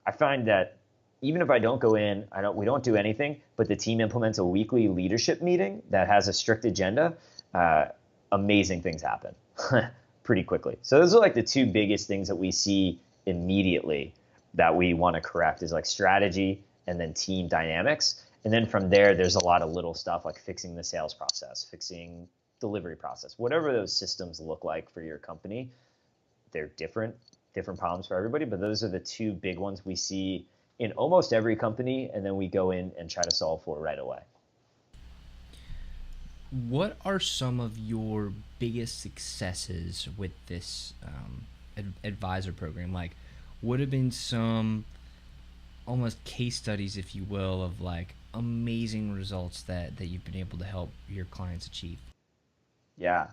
Speaker 2: I find that even if I don't go in, we don't do anything, but the team implements a weekly leadership meeting that has a strict agenda, amazing things happen pretty quickly. So those are like the 2 biggest things that we see immediately that we want to correct, is like strategy and then team dynamics. And then from there, there's a lot of little stuff like fixing the sales process, fixing delivery process, whatever those systems look like for your company. They're different problems for everybody, but those are the 2 big ones we see in almost every company, and then we go in and try to solve for right away.
Speaker 1: What are some of your biggest successes with this advisor program? Like, what have been some almost case studies, if you will, of like amazing results that you've been able to help your clients achieve?
Speaker 2: Yeah,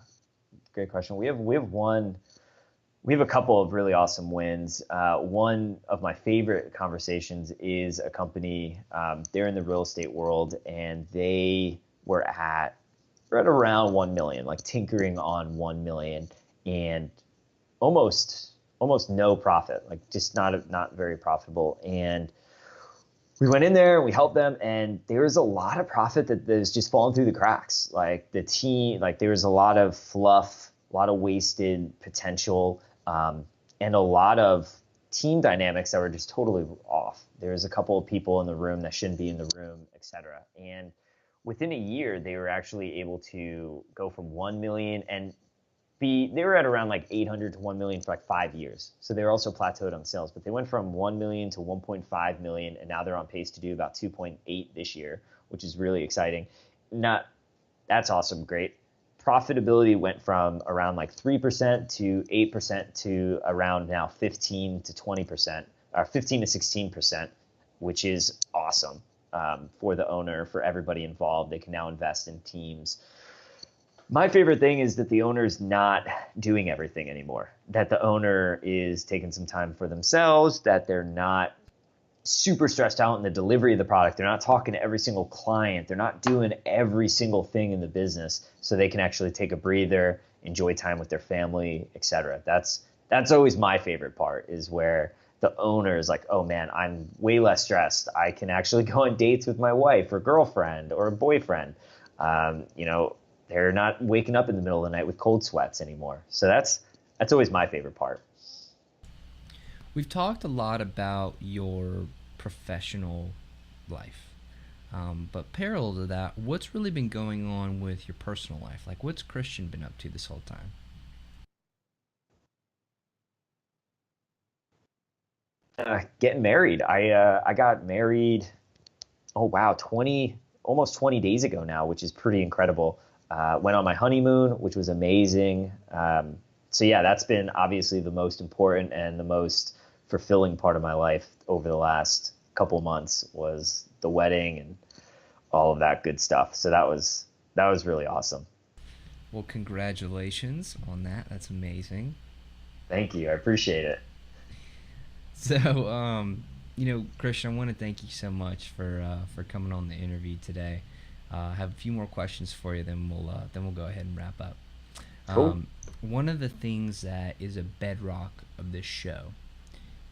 Speaker 2: great question. We have a couple of really awesome wins. One of my favorite conversations is a company. They're in the real estate world, and they were at right around 1 million, like tinkering on 1 million, and almost almost no profit, like just not very profitable. And we went in there and we helped them, and there was a lot of profit that was just falling through the cracks. Like the team, like there was a lot of fluff, a lot of wasted potential, and a lot of team dynamics that were just totally off. There was a couple of people in the room that shouldn't be in the room, etc. And within a year, they were actually able to go from 1 million and they were at around like 800 to 1 million for like 5 years. So they were also plateaued on sales, but they went from 1 million to 1.5 million, and now they're on pace to do about 2.8 this year, which is really exciting. Not That's awesome, great. Profitability went from around like 3% to 8% to around now 15 to 20%, or 15 to 16%, which is awesome for the owner, for everybody involved. They can now invest in teams. My favorite thing is that the owner's not doing everything anymore, that the owner is taking some time for themselves, that they're not super stressed out in the delivery of the product. They're not talking to every single client. They're not doing every single thing in the business, so they can actually take a breather, enjoy time with their family, etc. That's always my favorite part, is where the owner is like, oh man, I'm way less stressed. I can actually go on dates with my wife or girlfriend or boyfriend. You know, they're not waking up in the middle of the night with cold sweats anymore. So that's always my favorite part.
Speaker 1: We've talked a lot about your professional life, but parallel to that, what's really been going on with your personal life? Like, what's Christian been up to this whole time?
Speaker 2: Getting married. I got married. Oh wow, 20 almost 20 days ago now, which is pretty incredible. Went on my honeymoon, which was amazing. So yeah, that's been obviously the most important and the most fulfilling part of my life over the last couple months, was the wedding and all of that good stuff. So that was really awesome.
Speaker 1: Well, congratulations on that. That's amazing.
Speaker 2: Thank you. I appreciate it.
Speaker 1: So, Christian, I want to thank you so much for coming on the interview today. I have a few more questions for you, then we'll go ahead and wrap up.
Speaker 2: Cool.
Speaker 1: One of the things that is a bedrock of this show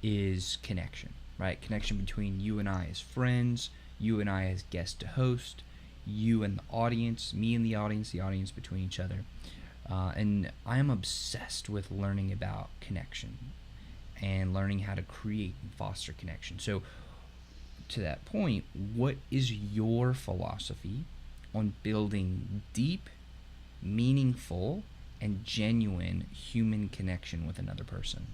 Speaker 1: is connection, right? Connection between you and I as friends, you and I as guest to host, you and the audience, me and the audience between each other. And I am obsessed with learning about connection and learning how to create and foster connection. So, to that point, what is your philosophy on building deep, meaningful, and genuine human connection with another person?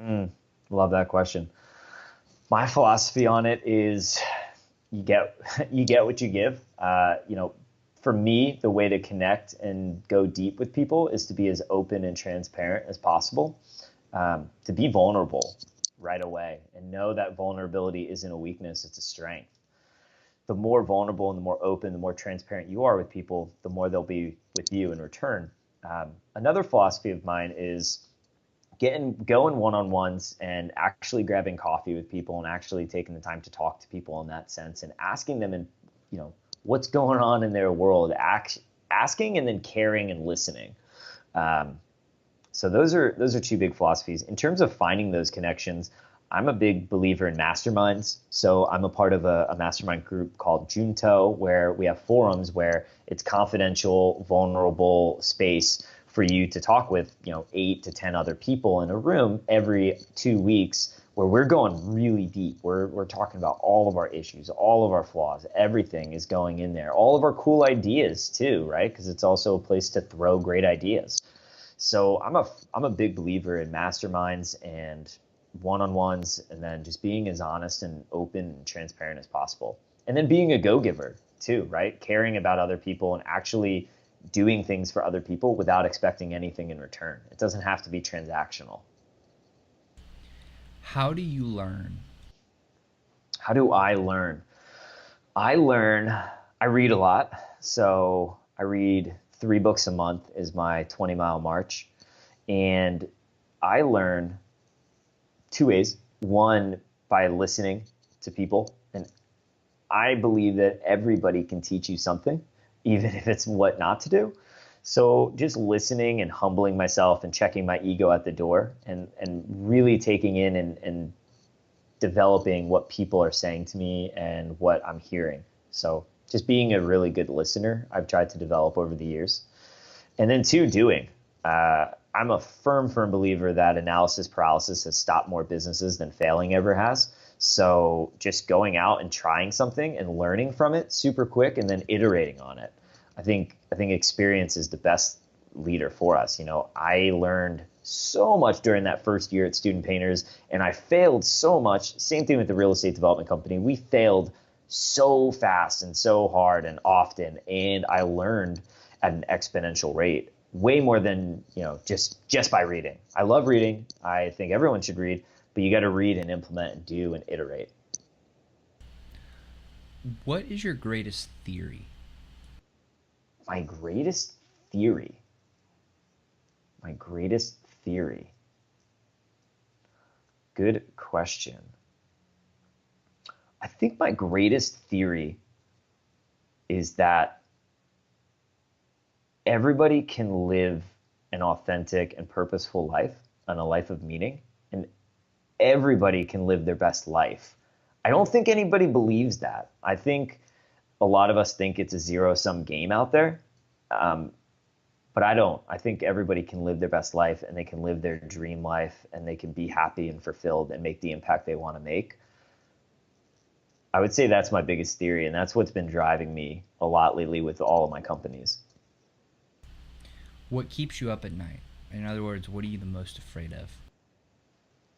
Speaker 2: Mm, love that question. My philosophy on it is you get you get what you give. For me, the way to connect and go deep with people is to be as open and transparent as possible. To be vulnerable right away and know that vulnerability isn't a weakness, it's a strength. The more vulnerable and the more open, the more transparent you are with people, the more they'll be with you in return. Another philosophy of mine is getting going one-on-ones and actually grabbing coffee with people and actually taking the time to talk to people in that sense and asking them, and what's going on in their world, asking and then caring and listening. um, so those are two big philosophies. In terms of finding those connections, I'm a big believer in masterminds. So I'm a part of a mastermind group called Junto, where we have forums where it's confidential, vulnerable space for you to talk with, 8 to 10 other people in a room every 2 weeks, where we're going really deep. We're talking about all of our issues, all of our flaws, everything is going in there. All of our cool ideas too, right? Because it's also a place to throw great ideas. So I'm a big believer in masterminds and one-on-ones, and then just being as honest and open and transparent as possible. And then being a go-giver too, right? Caring about other people and actually doing things for other people without expecting anything in return. It doesn't have to be transactional.
Speaker 1: How do you learn?
Speaker 2: How do I learn? I learn, I read a lot. So I read 3 books a month is my 20-mile march. And I learn 2 ways. One, by listening to people. And I believe that everybody can teach you something, even if it's what not to do. So just listening and humbling myself and checking my ego at the door and really taking in and developing what people are saying to me and what I'm hearing. So just being a really good listener, I've tried to develop over the years. And then two, doing. I'm a firm believer that analysis paralysis has stopped more businesses than failing ever has. So just going out and trying something and learning from it super quick and then iterating on it. I think experience is the best leader for us. You know, I learned so much during that first year at Student Painters, and I failed so much. Same thing with the real estate development company. We failed so fast and so hard and often, and I learned at an exponential rate, way more than, you know, just by reading. I love reading. I think everyone should read, but you got to read and implement and do and iterate.
Speaker 1: What is your greatest theory?
Speaker 2: My greatest theory. My greatest theory. Good question. I think my greatest theory is that everybody can live an authentic and purposeful life and a life of meaning, and everybody can live their best life. I don't think anybody believes that. I think a lot of us think it's a zero-sum game out there, but I don't. I think everybody can live their best life, and they can live their dream life, and they can be happy and fulfilled and make the impact they want to make. I would say that's my biggest theory, and that's what's been driving me a lot lately with all of my companies.
Speaker 1: What keeps you up at night? In other words, what are you the most afraid of?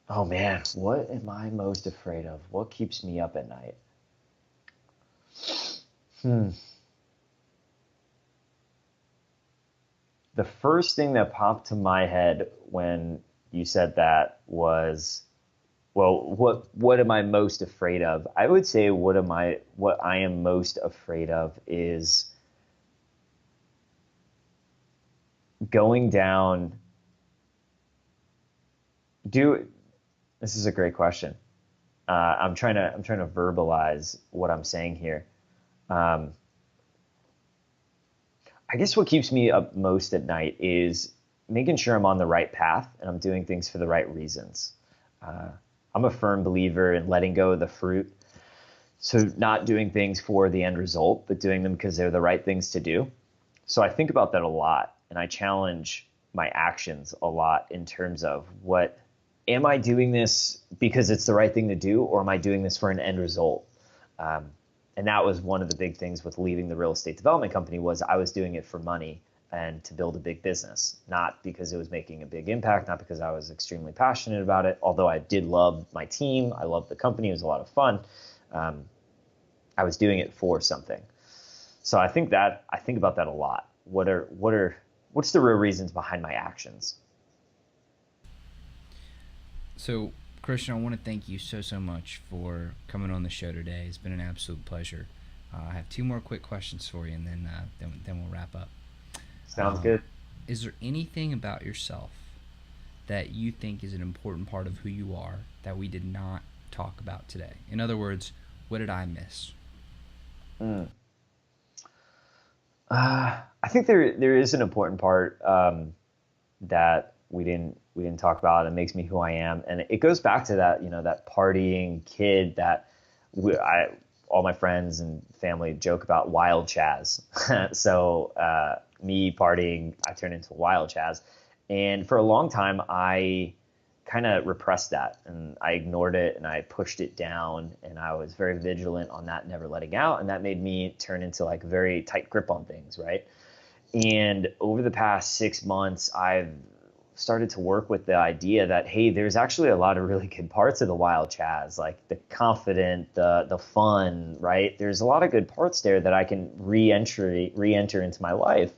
Speaker 2: Oh man, what am I most afraid of? What keeps me up at night? Hmm. The first thing that popped to my head when you said that was, well, what am I most afraid of? I would say what I am most afraid of is going down. This is a great question. I'm trying to verbalize what I'm saying here. Um, I guess what keeps me up most at night is making sure I'm on the right path and I'm doing things for the right reasons. Uh, I'm a firm believer in letting go of the fruit. So not doing things for the end result, but doing them because they're the right things to do. So I think about that a lot, and I challenge my actions a lot in terms of what am I doing this because it's the right thing to do, or am I doing this for an end result? And that was one of the big things with leaving the real estate development company was I was doing it for money and to build a big business, not because it was making a big impact, not because I was extremely passionate about it. Although I did love my team, I loved the company, it was a lot of fun. I was doing it for something. So I think about that a lot. What's the real reasons behind my actions?
Speaker 1: So, Christian, I want to thank you so much for coming on the show today. It's been an absolute pleasure. I have two more quick questions for you, and then we'll wrap up.
Speaker 2: Sounds good.
Speaker 1: Is there anything about yourself that you think is an important part of who you are that we did not talk about today? In other words, what did I miss?
Speaker 2: I think there is an important part that we didn't talk about. It makes me who I am, and it goes back to that, you know, that partying kid that all my friends and family joke about wild Chaz. So me partying, I turned into wild Chaz, and for a long time I kind of repressed that and I ignored it and I pushed it down and I was very vigilant on that, never letting out, and that made me turn into like a very tight grip on things, right? And over the past 6 months, I've started to work with the idea that, hey, there's actually a lot of really good parts of the wild Chaz, like the confident, the fun, right? There's a lot of good parts there that I can re-enter into my life.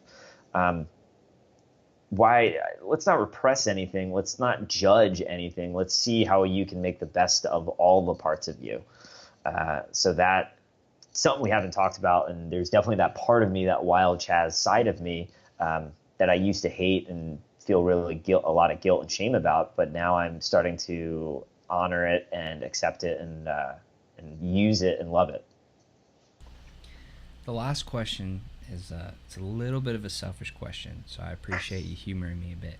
Speaker 2: Why let's not repress anything, let's not judge anything, let's see how you can make the best of all the parts of you. So that something we haven't talked about, and there's definitely that part of me, that wild Chaz side of me, that I used to hate and feel really a lot of guilt and shame about, but now I'm starting to honor it and accept it and use it and love it.
Speaker 1: The last question is it's a little bit of a selfish question, so I appreciate you humoring me a bit.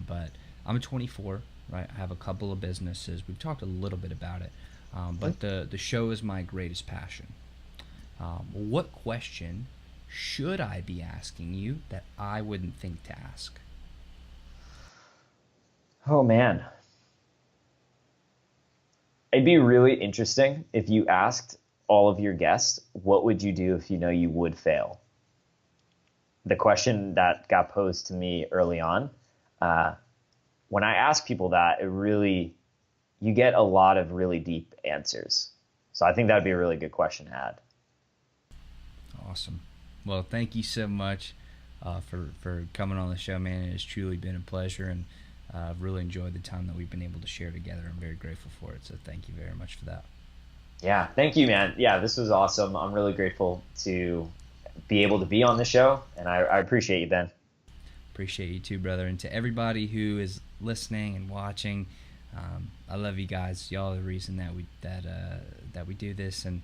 Speaker 1: But I'm 24, right? I have a couple of businesses. We've talked a little bit about it, but the show is my greatest passion. What question should I be asking you that I wouldn't think to ask?
Speaker 2: Oh man, it'd be really interesting if you asked all of your guests, what would you do if you know you would fail? The question that got posed to me early on, uh, when I ask people that, you get a lot of really deep answers. So I think that would be a really good question to add.
Speaker 1: Awesome. Well, thank you so much for coming on the show, man. It has truly been a pleasure, and I've really enjoyed the time that we've been able to share together. I'm very grateful for it, so thank you very much for that.
Speaker 2: Yeah, thank you, man. Yeah, this was awesome. I'm really grateful to be able to be on the show, and I appreciate you, Ben.
Speaker 1: Appreciate you too, brother. And to everybody who is listening and watching, I love you guys. Y'all are the reason that we do this, and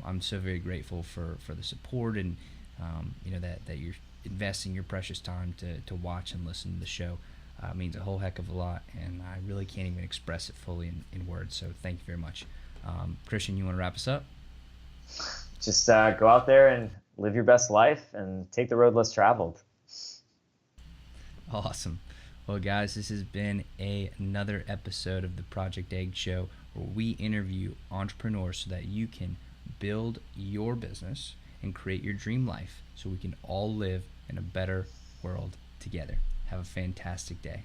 Speaker 1: I'm so very grateful for the support, and that you're investing your precious time to watch and listen to the show. It means a whole heck of a lot, and I really can't even express it fully in words. So thank you very much. Christian, you want to wrap us up?
Speaker 2: Just go out there and live your best life and take the road less traveled.
Speaker 1: Awesome. Well, guys, this has been another episode of the Project Egg Show, where we interview entrepreneurs so that you can build your business and create your dream life so we can all live in a better world together. Have a fantastic day.